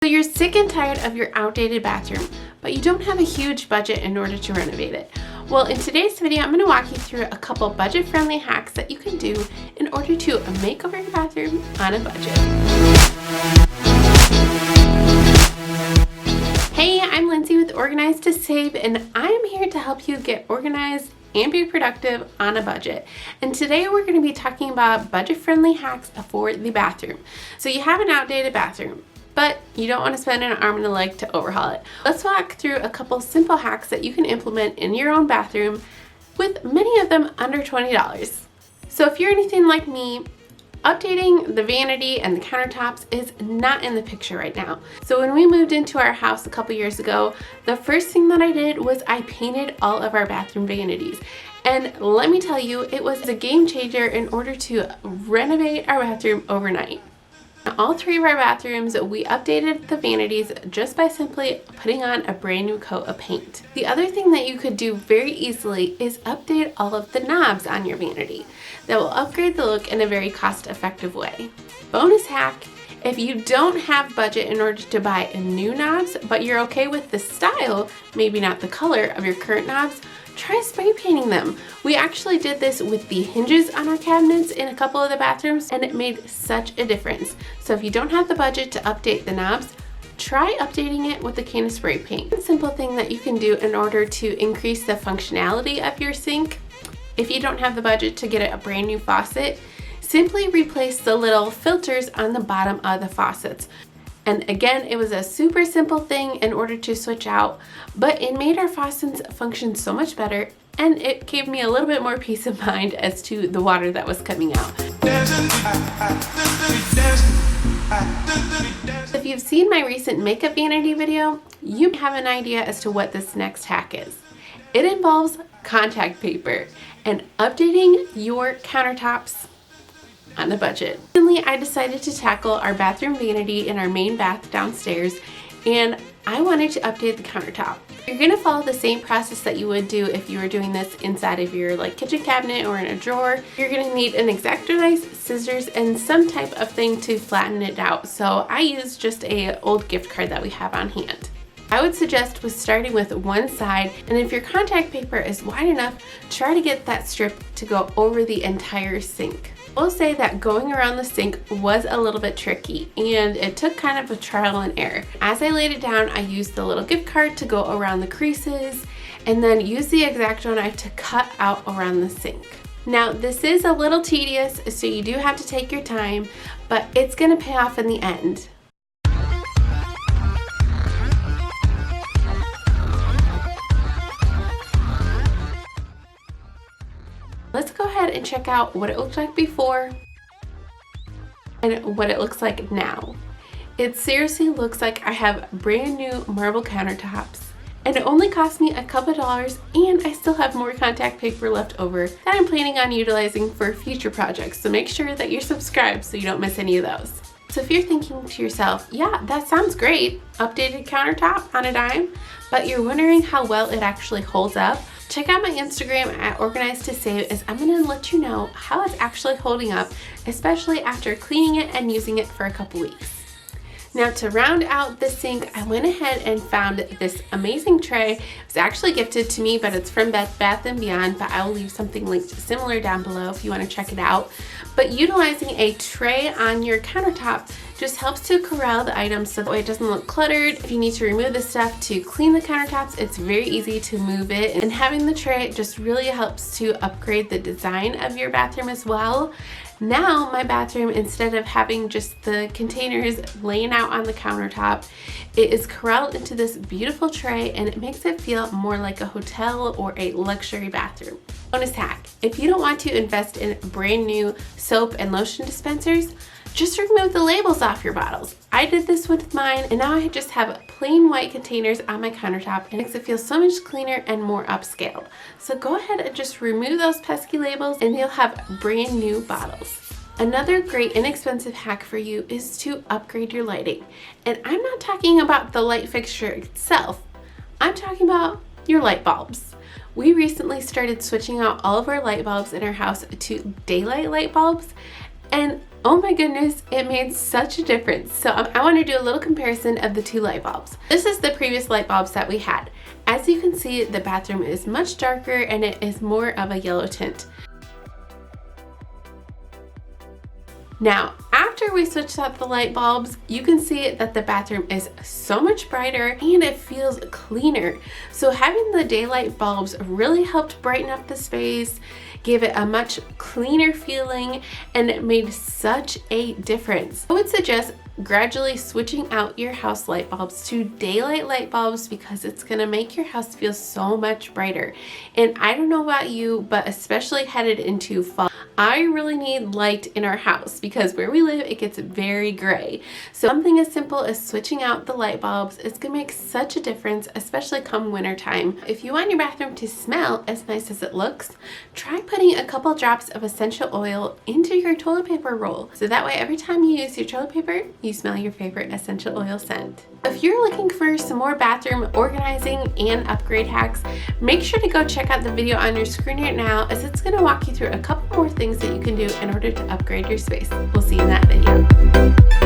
So you're sick and tired of your outdated bathroom, but you don't have a huge budget in order to renovate it. Well, in today's video, I'm going to walk you through a couple budget-friendly hacks that you can do in order to make over your bathroom on a budget. Hey, I'm Lindsay with Organized to Save, and I am here to help you get organized and be productive on a budget. And today we're going to be talking about budget-friendly hacks for the bathroom. So you have an outdated bathroom, but you don't want to spend an arm and a leg to overhaul it. Let's walk through a couple simple hacks that you can implement in your own bathroom, with many of them under $20. So if you're anything like me, updating the vanity and the countertops is not in the picture right now. So when we moved into our house a couple years ago, the first thing that I did was I painted all of our bathroom vanities. And let me tell you, it was a game changer in order to renovate our bathroom overnight. All three of our bathrooms, we updated the vanities just by simply putting on a brand new coat of paint. The other thing that you could do very easily is update all of the knobs on your vanity. That will upgrade the look in a very cost-effective way. Bonus hack: if you don't have budget in order to buy new knobs, but you're okay with the style, maybe not the color of your current knobs, try spray painting them. We actually did this with the hinges on our cabinets in a couple of the bathrooms, and it made such a difference. So if you don't have the budget to update the knobs, try updating it with a can of spray paint. A simple thing that you can do in order to increase the functionality of your sink, if you don't have the budget to get a brand new faucet, simply replace the little filters on the bottom of the faucets. And again, it was a super simple thing in order to switch out, but it made our faucets function so much better, and it gave me a little bit more peace of mind as to the water that was coming out. If you've seen my recent makeup vanity video, you have an idea as to what this next hack is. It involves contact paper and updating your countertops on a budget. Recently, I decided to tackle our bathroom vanity in our main bath downstairs, and I wanted to update the countertop. You're going to follow the same process that you would do if you were doing this inside of your kitchen cabinet or in a drawer. You're going to need an X-Acto knife, scissors, and some type of thing to flatten it out. So I used just an old gift card that we have on hand. I would suggest starting with one side, and if your contact paper is wide enough, try to get that strip to go over the entire sink. I will say that going around the sink was a little bit tricky, and it took kind of a trial and error. As I laid it down, I used the little gift card to go around the creases, and then used the X-Acto knife to cut out around the sink. Now, this is a little tedious, so you do have to take your time, but it's going to pay off in the end. Let's go ahead and check out what it looked like before and what it looks like now. It seriously looks like I have brand new marble countertops, and it only cost me a couple dollars, and I still have more contact paper left over that I'm planning on utilizing for future projects. So make sure that you're subscribed so you don't miss any of those. So if you're thinking to yourself, yeah, that sounds great, updated countertop on a dime, but you're wondering how well it actually holds up, check out my Instagram at Organized to Save, as I'm going to let you know how it's actually holding up, especially after cleaning it and using it for a couple weeks. Now, to round out the sink, I went ahead and found this amazing tray. It was actually gifted to me, but it's from Bed Bath & Beyond, but I will leave something linked similar down below if you want to check it out. But utilizing a tray on your countertop just helps to corral the items so that way it doesn't look cluttered. If you need to remove the stuff to clean the countertops, it's very easy to move it. And having the tray just really helps to upgrade the design of your bathroom as well. Now my bathroom, instead of having just the containers laying out on the countertop, it is corralled into this beautiful tray, and it makes it feel more like a hotel or a luxury bathroom. Bonus hack: if you don't want to invest in brand new soap and lotion dispensers, just remove the labels off your bottles. I did this with mine, and now I just have plain white containers on my countertop, and it makes it feel so much cleaner and more upscale. So go ahead and just remove those pesky labels, and you'll have brand new bottles. Another great inexpensive hack for you is to upgrade your lighting. And I'm not talking about the light fixture itself, I'm talking about your light bulbs. We recently started switching out all of our light bulbs in our house to daylight light bulbs, and Oh my goodness, it made such a difference. So I want to do a little comparison of the two light bulbs. This is the previous light bulbs that we had. As you can see, the bathroom is much darker and it is more of a yellow tint. Now, after we switched out the light bulbs, you can see that the bathroom is so much brighter and it feels cleaner. So having the daylight bulbs really helped brighten up the space, gave it a much cleaner feeling, and it made such a difference. I would suggest gradually switching out your house light bulbs to daylight light bulbs because it's gonna make your house feel so much brighter. And I don't know about you, but especially headed into fall, I really need light in our house because where we live, it gets very gray. So something as simple as switching out the light bulbs is gonna make such a difference, especially come winter time. If you want your bathroom to smell as nice as it looks, try putting a couple drops of essential oil into your toilet paper roll. So that way every time you use your toilet paper, you smell your favorite essential oil scent. If you're looking for some more bathroom organizing and upgrade hacks, make sure to go check out the video on your screen right now, as it's going to walk you through a couple more things that you can do in order to upgrade your space. We'll see you in that video.